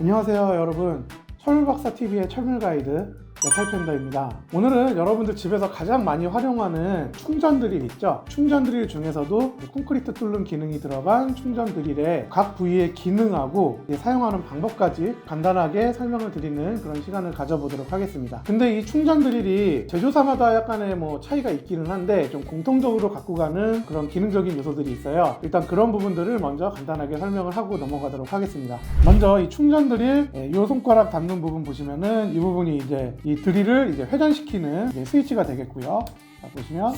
안녕하세요 여러분, 철물박사TV의 철물가이드 메탈팬더입니다. 오늘은 여러분들 집에서 가장 많이 활용하는 충전 드릴 있죠? 충전 드릴 중에서도 콘크리트 뚫는 기능이 들어간 충전 드릴의 각 부위의 기능하고 사용하는 방법까지 간단하게 설명을 드리는 그런 시간을 가져보도록 하겠습니다. 근데 이 충전 드릴이 제조사마다 약간의 차이가 있기는 한데 좀 공통적으로 갖고 가는 그런 기능적인 요소들이 있어요. 일단 그런 부분들을 먼저 간단하게 설명을 하고 넘어가도록 하겠습니다. 먼저 이 충전 드릴 이 손가락 닿는 부분 보시면은 이 부분이 이제 이 드릴을 이제 회전시키는 이제 스위치가 되겠고요. 자, 보시면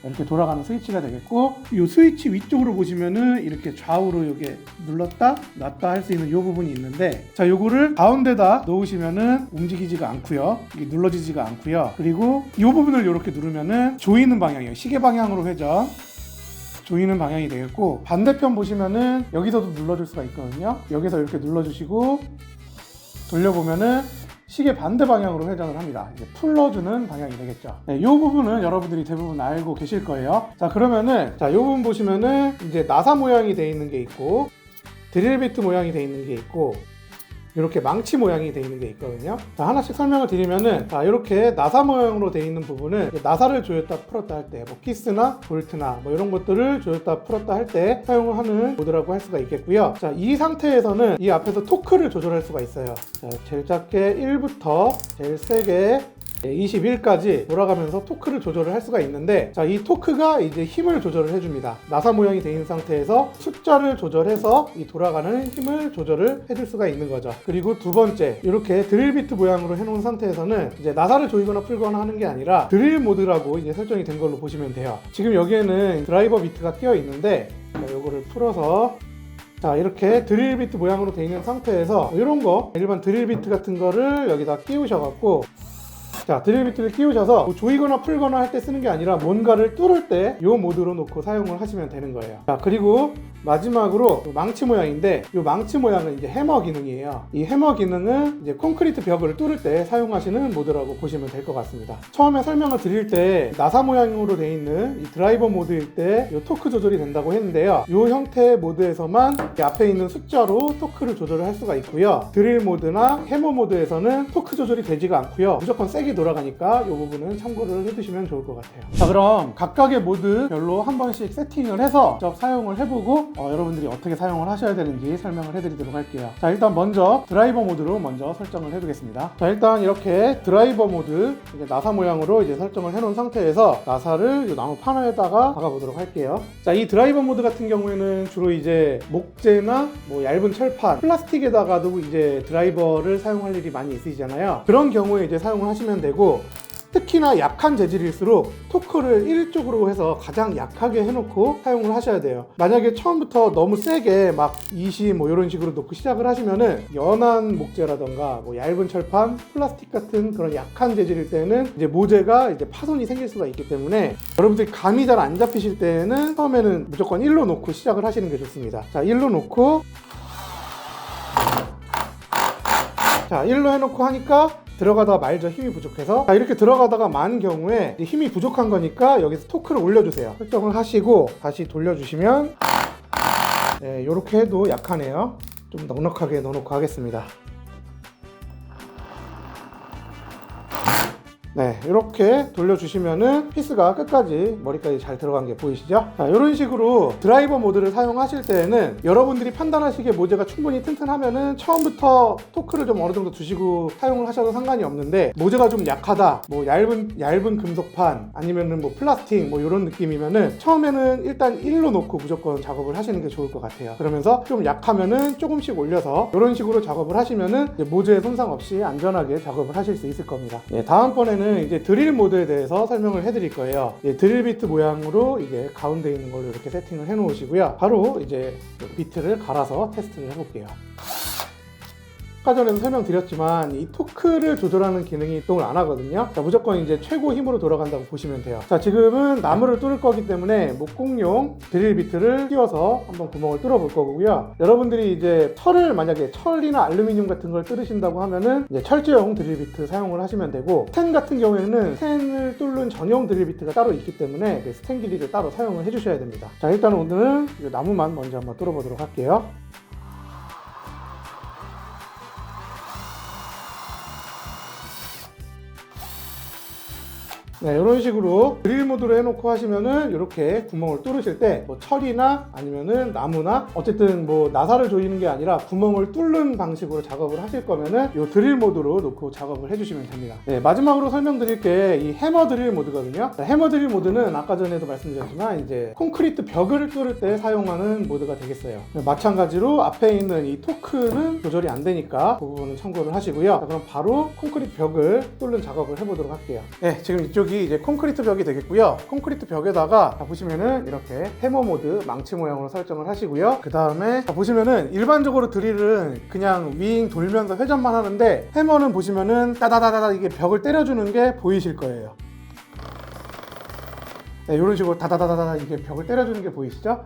이렇게 돌아가는 스위치가 되겠고, 이 스위치 위쪽으로 보시면은 이렇게 좌우로 이렇게 눌렀다 놨다 할 수 있는 이 부분이 있는데, 자, 요거를 가운데다 놓으시면은 움직이지가 않고요, 이게 눌러지지가 않고요. 그리고 이 부분을 이렇게 누르면은 조이는 방향이에요. 시계 방향으로 회전 조이는 방향이 되겠고, 반대편 보시면은 여기서도 눌러줄 수가 있거든요. 여기서 이렇게 눌러주시고 돌려보면은 시계 반대 방향으로 회전을 합니다. 이제 풀러주는 방향이 되겠죠. 네, 이 부분은 여러분들이 대부분 알고 계실 거예요. 자, 그러면은 이 부분 보시면은 이제 나사 모양이 되어 있는 게 있고, 드릴 비트 모양이 되어 있는 게 있고, 이렇게 망치 모양이 되어 있는 게 있거든요. 자, 하나씩 설명을 드리면은, 자, 이렇게 나사 모양으로 되어 있는 부분은 나사를 조였다 풀었다 할 때, 키스나 볼트나 이런 것들을 조였다 풀었다 할 때 사용을 하는 모드라고 할 수가 있겠고요. 자, 이 상태에서는 이 앞에서 토크를 조절할 수가 있어요. 자, 제일 작게 1부터 제일 세게 21까지 돌아가면서 토크를 조절을 할 수가 있는데, 자, 이 토크가 이제 힘을 조절을 해줍니다. 나사 모양이 되어 있는 상태에서 숫자를 조절해서 이 돌아가는 힘을 조절을 해줄 수가 있는 거죠. 그리고 두 번째, 이렇게 드릴 비트 모양으로 해놓은 상태에서는 이제 나사를 조이거나 풀거나 하는 게 아니라 드릴 모드라고 이제 설정이 된 걸로 보시면 돼요. 지금 여기에는 드라이버 비트가 끼어 있는데, 이거를 풀어서, 자, 이렇게 드릴 비트 모양으로 되어 있는 상태에서 이런 거 일반 드릴 비트 같은 거를 여기다 끼우셔갖고, 자, 드릴 비트를 끼우셔서 조이거나 풀거나 할 때 쓰는 게 아니라 뭔가를 뚫을 때 이 모드로 놓고 사용을 하시면 되는 거예요. 자, 그리고 마지막으로 망치 모양인데, 이 망치 모양은 이제 해머 기능이에요. 이 해머 기능은 이제 콘크리트 벽을 뚫을 때 사용하시는 모드라고 보시면 될 것 같습니다. 처음에 설명을 드릴 때 나사 모양으로 되어 있는 이 드라이버 모드일 때 이 토크 조절이 된다고 했는데요. 이 형태의 모드에서만 이 앞에 있는 숫자로 토크를 조절을 할 수가 있고요. 드릴 모드나 해머 모드에서는 토크 조절이 되지가 않고요. 무조건 세게 돌아가니까 이 부분은 참고를 해두시면 좋을 것 같아요. 자, 그럼 각각의 모드별로 한 번씩 세팅을 해서 직접 사용을 해보고 여러분들이 어떻게 사용을 하셔야 되는지 설명을 해드리도록 할게요. 자, 일단 먼저 드라이버 모드로 먼저 설정을 해두겠습니다. 자, 일단 이렇게 드라이버 모드 이제 나사 모양으로 이제 설정을 해놓은 상태에서 나사를 이 나무 판에다가 박아보도록 할게요. 자, 이 드라이버 모드 같은 경우에는 주로 이제 목재나 얇은 철판, 플라스틱에다가도 이제 드라이버를 사용할 일이 많이 있으시잖아요. 그런 경우에 이제 사용을 하시면 되고, 특히나 약한 재질일수록 토크를 1쪽으로 해서 가장 약하게 해놓고 사용을 하셔야 돼요. 만약에 처음부터 너무 세게 막 20 이런 식으로 놓고 시작을 하시면은 연한 목재라던가 얇은 철판, 플라스틱 같은 그런 약한 재질일 때는 이제 모재가 이제 파손이 생길 수가 있기 때문에 여러분들이 감이 잘 안 잡히실 때는 처음에는 무조건 1로 놓고 시작을 하시는 게 좋습니다. 자, 1로 놓고, 자, 1로 해놓고 하니까 들어가다가 말죠. 힘이 부족해서. 자, 이렇게 들어가다가 만 경우에 힘이 부족한 거니까 여기서 토크를 올려주세요. 설정을 하시고 다시 돌려주시면, 네, 이렇게 해도 약하네요. 좀 넉넉하게 넣어놓고 하겠습니다. 네, 이렇게 돌려주시면은 피스가 끝까지 머리까지 잘 들어간 게 보이시죠? 자, 이런 식으로 드라이버 모드를 사용하실 때에는 여러분들이 판단하시기에 모재가 충분히 튼튼하면은 처음부터 토크를 좀 어느 정도 두시고 사용을 하셔도 상관이 없는데, 모재가 좀 약하다, 얇은 금속판 아니면은 플라스틱 이런 느낌이면은 처음에는 일단 1로 놓고 무조건 작업을 하시는 게 좋을 것 같아요. 그러면서 좀 약하면은 조금씩 올려서 이런 식으로 작업을 하시면은 모재에 손상 없이 안전하게 작업을 하실 수 있을 겁니다. 네, 다음번에는 이제 드릴 모드에 대해서 설명을 해드릴 거예요. 드릴 비트 모양으로 이게 가운데 있는 걸로 이렇게 세팅을 해 놓으시고요. 바로 이제 비트를 갈아서 테스트를 해볼게요. 아까 전에도 설명드렸지만 이 토크를 조절하는 기능이 이동을 안 하거든요. 자, 무조건 이제 최고 힘으로 돌아간다고 보시면 돼요. 자, 지금은 나무를 뚫을 거기 때문에 목공용 드릴 비트를 끼워서 한번 구멍을 뚫어 볼 거고요. 여러분들이 이제 만약에 철이나 알루미늄 같은 걸 뚫으신다고 하면은 이제 철제용 드릴 비트 사용을 하시면 되고, 스텐 같은 경우에는 스텐을 뚫는 전용 드릴 비트가 따로 있기 때문에 스텐 길이를 따로 사용을 해주셔야 됩니다. 자, 일단 오늘은 나무만 먼저 한번 뚫어 보도록 할게요. 네, 이런 식으로 드릴 모드로 해놓고 하시면은 이렇게 구멍을 뚫으실 때 뭐 철이나 아니면은 나무나 어쨌든 뭐 나사를 조이는 게 아니라 구멍을 뚫는 방식으로 작업을 하실 거면은 이 드릴 모드로 놓고 작업을 해주시면 됩니다. 네, 마지막으로 설명드릴 게 이 해머 드릴 모드거든요. 해머 드릴 모드는 아까 전에도 말씀드렸지만 이제 콘크리트 벽을 뚫을 때 사용하는 모드가 되겠어요. 네, 마찬가지로 앞에 있는 이 토크는 조절이 안 되니까 그 부분은 참고를 하시고요. 자, 그럼 바로 콘크리트 벽을 뚫는 작업을 해보도록 할게요. 네, 지금 이쪽이 이제 콘크리트 벽이 되겠고요. 콘크리트 벽에다가 보시면은 이렇게 해머 모드 망치 모양으로 설정을 하시고요. 그 다음에 보시면은 일반적으로 드릴은 그냥 윙 돌면서 회전만 하는데 해머는 보시면은 따다다다다 이게 벽을 때려주는 게 보이실 거예요. 네, 이런 식으로 다다다다다 이게 벽을 때려주는 게 보이시죠?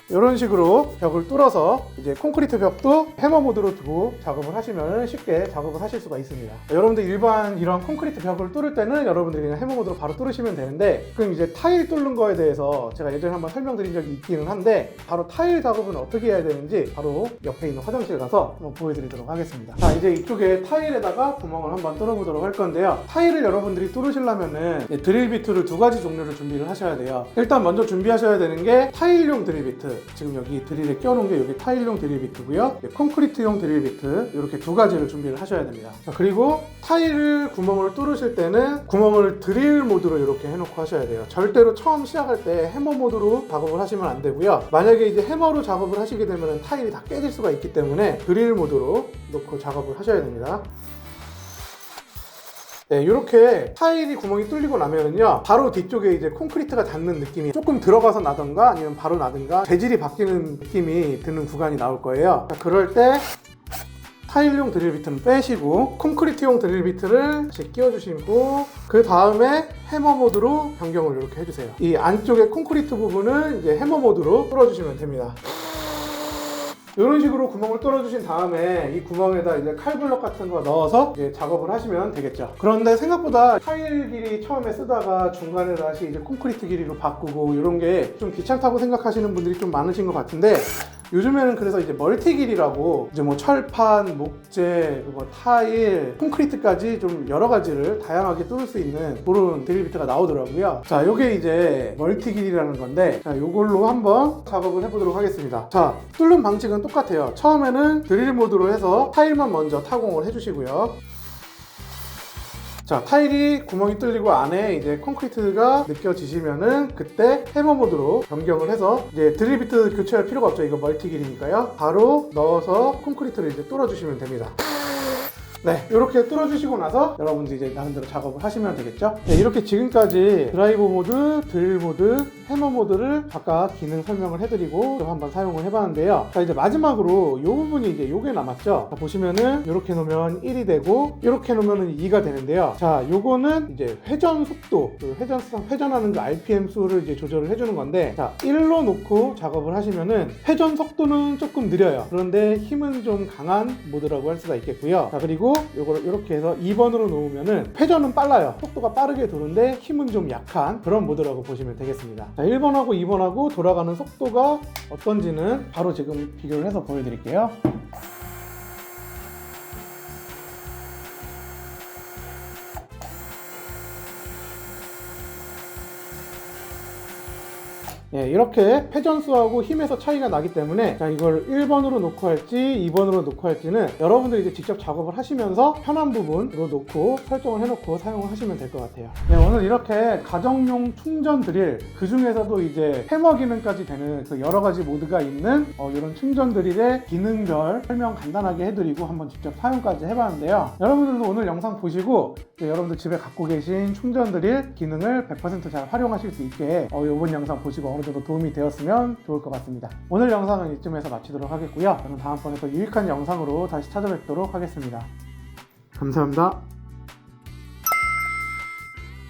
이런 식으로 벽을 뚫어서 이제 콘크리트 벽도 해머 모드로 두고 작업을 하시면 쉽게 작업을 하실 수가 있습니다. 여러분들 일반 이런 콘크리트 벽을 뚫을 때는 여러분들이 그냥 해머 모드로 바로 뚫으시면 되는데, 그럼 이제 타일 뚫는 거에 대해서 제가 예전에 한번 설명드린 적이 있기는 한데, 바로 타일 작업은 어떻게 해야 되는지 바로 옆에 있는 화장실 가서 한번 보여드리도록 하겠습니다. 자, 이제 이쪽에 타일에다가 구멍을 한번 뚫어보도록 할 건데요. 타일을 여러분들이 뚫으시려면은 드릴 비트를 두 가지 종류를 준비를 하셔야 돼요. 일단 먼저 준비하셔야 되는 게 타일용 드릴 비트, 지금 여기 드릴에 껴놓은 게 여기 타일용 드릴 비트고요. 콘크리트용 드릴 비트, 이렇게 두 가지를 준비를 하셔야 됩니다. 자, 그리고 타일 구멍을 뚫으실 때는 구멍을 드릴 모드로 이렇게 해놓고 하셔야 돼요. 절대로 처음 시작할 때 해머 모드로 작업을 하시면 안 되고요. 만약에 이제 해머로 작업을 하시게 되면 타일이 다 깨질 수가 있기 때문에 드릴 모드로 놓고 작업을 하셔야 됩니다. 네, 이렇게 타일이 구멍이 뚫리고 나면은요, 바로 뒤쪽에 이제 콘크리트가 닿는 느낌이 조금 들어가서 나던가 아니면 바로 나든가 재질이 바뀌는 느낌이 드는 구간이 나올 거예요. 자, 그럴 때 타일용 드릴 비트는 빼시고 콘크리트용 드릴 비트를 다시 끼워주시고, 그 다음에 해머 모드로 변경을 이렇게 해주세요. 이 안쪽에 콘크리트 부분은 이제 해머 모드로 뚫어주시면 됩니다. 이런 식으로 구멍을 뚫어주신 다음에 이 구멍에다 이제 칼블럭 같은 거 넣어서 이제 작업을 하시면 되겠죠. 그런데 생각보다 타일 길이 처음에 쓰다가 중간에 다시 이제 콘크리트 길이로 바꾸고 이런 게 좀 귀찮다고 생각하시는 분들이 좀 많으신 것 같은데, 요즘에는 그래서 이제 멀티 길이라고 이제 뭐 철판, 목재, 뭐 타일, 콘크리트까지 좀 여러 가지를 다양하게 뚫을 수 있는 그런 드릴 비트가 나오더라고요. 자, 요게 이제 멀티 길이라는 건데, 자, 요걸로 한번 작업을 해보도록 하겠습니다. 자, 뚫는 방식은 똑같아요. 처음에는 드릴 모드로 해서 타일만 먼저 타공을 해주시고요. 자, 타일이 구멍이 뚫리고 안에 이제 콘크리트가 느껴지시면은 그때 해머 모드로 변경을 해서 이제 드릴 비트 교체할 필요가 없죠. 이거 멀티 길이니까요. 바로 넣어서 콘크리트를 이제 뚫어주시면 됩니다. 네, 이렇게 뚫어주시고 나서 여러분들이 이제 나름대로 작업을 하시면 되겠죠. 네, 이렇게 지금까지 드라이버 모드, 드릴 모드, 해머 모드를 각각 기능 설명을 해드리고 좀 한번 사용을 해봤는데요. 자, 이제 마지막으로 이 부분이 이제 요게 남았죠. 자, 보시면은 이렇게 놓으면 1이 되고 이렇게 놓으면 2가 되는데요. 자, 요거는 이제 회전 속도, 회전하는 그 RPM 수를 이제 조절을 해주는 건데, 자, 1로 놓고 작업을 하시면은 회전 속도는 조금 느려요. 그런데 힘은 좀 강한 모드라고 할 수가 있겠고요. 자, 그리고 요거를 이렇게 해서 2번으로 놓으면은 회전은 빨라요. 속도가 빠르게 도는데 힘은 좀 약한 그런 모드라고 보시면 되겠습니다. 자, 1번하고 2번하고 돌아가는 속도가 어떤지는 바로 지금 비교를 해서 보여드릴게요. 예, 이렇게 회전수하고 힘에서 차이가 나기 때문에, 자, 이걸 1번으로 놓고 할지 2번으로 놓고 할지는 여러분들이 이제 직접 작업을 하시면서 편한 부분으로 놓고 설정을 해놓고 사용을 하시면 될 것 같아요. 네, 오늘 이렇게 가정용 충전 드릴, 그 중에서도 이제 해머 기능까지 되는 그 여러 가지 모드가 있는 이런 충전 드릴의 기능별 설명 간단하게 해드리고 한번 직접 사용까지 해봤는데요. 여러분들도 오늘 영상 보시고 여러분들 집에 갖고 계신 충전 드릴 기능을 100% 잘 활용하실 수 있게 이번 영상 보시고 어느 정도 도움이 되었으면 좋을 것 같습니다. 오늘 영상은 이쯤에서 마치도록 하겠고요. 저는 다음번에 더 유익한 영상으로 다시 찾아뵙도록 하겠습니다. 감사합니다.